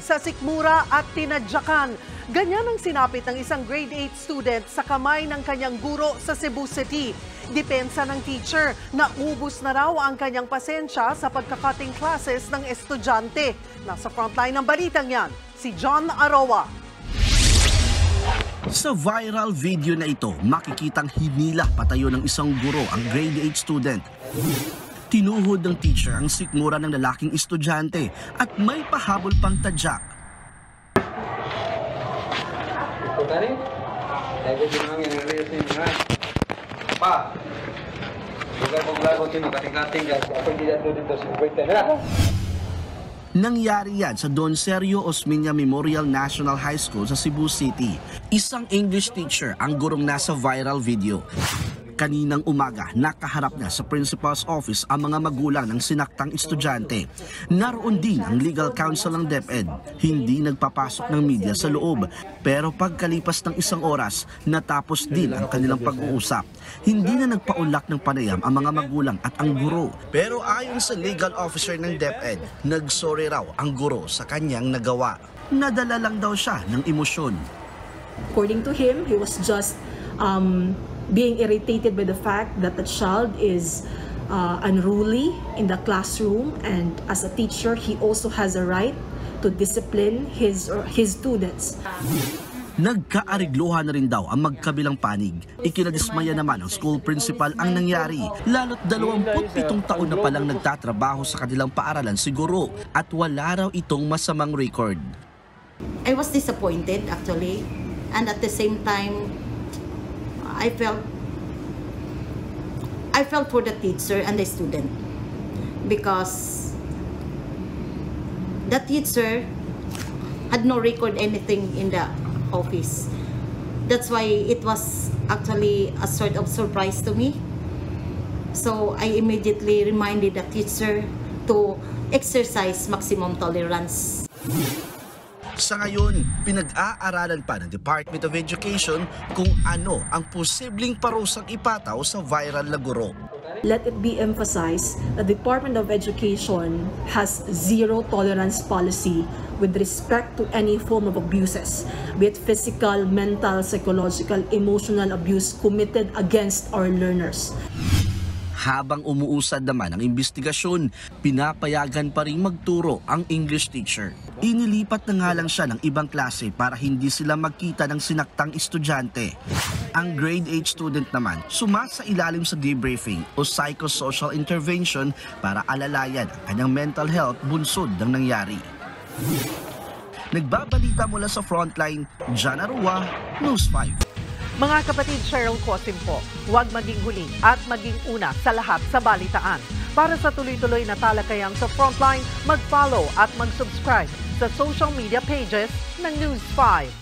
sa sikmura at tinadyakan. Ganyan ang sinapit ng isang grade 8 student sa kamay ng kanyang guro sa Cebu City. Depensa ng teacher na ubus na raw ang kanyang pasensya sa pagkakating classes ng estudyante. Nasa frontline ng balitang yan, si John Aroa. Sa viral video na ito, makikitang hinila patayo ng isang guro ang grade 8 student. Tinuhod ng teacher ang sikmura ng lalaking estudyante at may pahabol pang tadyak. Nangyari yan sa Don Sergio Osmeña Memorial National High School sa Cebu City. Isang English teacher ang gurong nasa viral video. Kaninang umaga, nakaharap na sa principal's office ang mga magulang ng sinaktang estudyante. Naroon din ang legal counsel ng DepEd. Hindi nagpapasok ng media sa loob. Pero pagkalipas ng isang oras, natapos din ang kanilang pag-uusap. Hindi na nagpaunlak ng panayam ang mga magulang at ang guro. Pero ayon sa legal officer ng DepEd, nagsorry raw ang guro sa kanyang nagawa. Nadala lang daw siya ng emosyon. According to him, he was just being irritated by the fact that the child is unruly in the classroom, and as a teacher, he also has a right to discipline his students. Nagkaarigluhan na rin daw ang magkabilang panig. Ikinadismaya naman ng school principal ang nangyari, lalo't 27 taon na palang nagtatrabaho sa kanilang paaralan siguro at wala raw itong masamang record. I was disappointed actually, and at the same time, I felt for the teacher and the student, because the teacher had no record anything in the office. That's why it was actually a sort of surprise to me. So I immediately reminded the teacher to exercise maximum tolerance. Sa ngayon, pinag-aaralan pa ng Department of Education kung ano ang posibleng parusang ipataw sa viral na guro. Let it be emphasized, the Department of Education has zero tolerance policy with respect to any form of abuses, be it physical, mental, psychological, emotional abuse committed against our learners. Habang umuusad naman ang investigasyon, pinapayagan pa rin magturo ang English teacher. Inilipat na nga lang siya ng ibang klase para hindi sila magkita ng sinaktang estudyante. Ang grade 8 student naman, sumasa ilalim sa debriefing o psychosocial intervention para alalayan ang kanyang mental health bunsod ng nangyari. Nagbabalita mula sa frontline, John Aroa, News 5. Mga kapatid, Cheryl Cosim po, huwag maging huli at maging una sa lahat sa balitaan. Para sa tuloy-tuloy na talakayan sa Frontline, mag-follow at mag-subscribe sa social media pages ng News 5.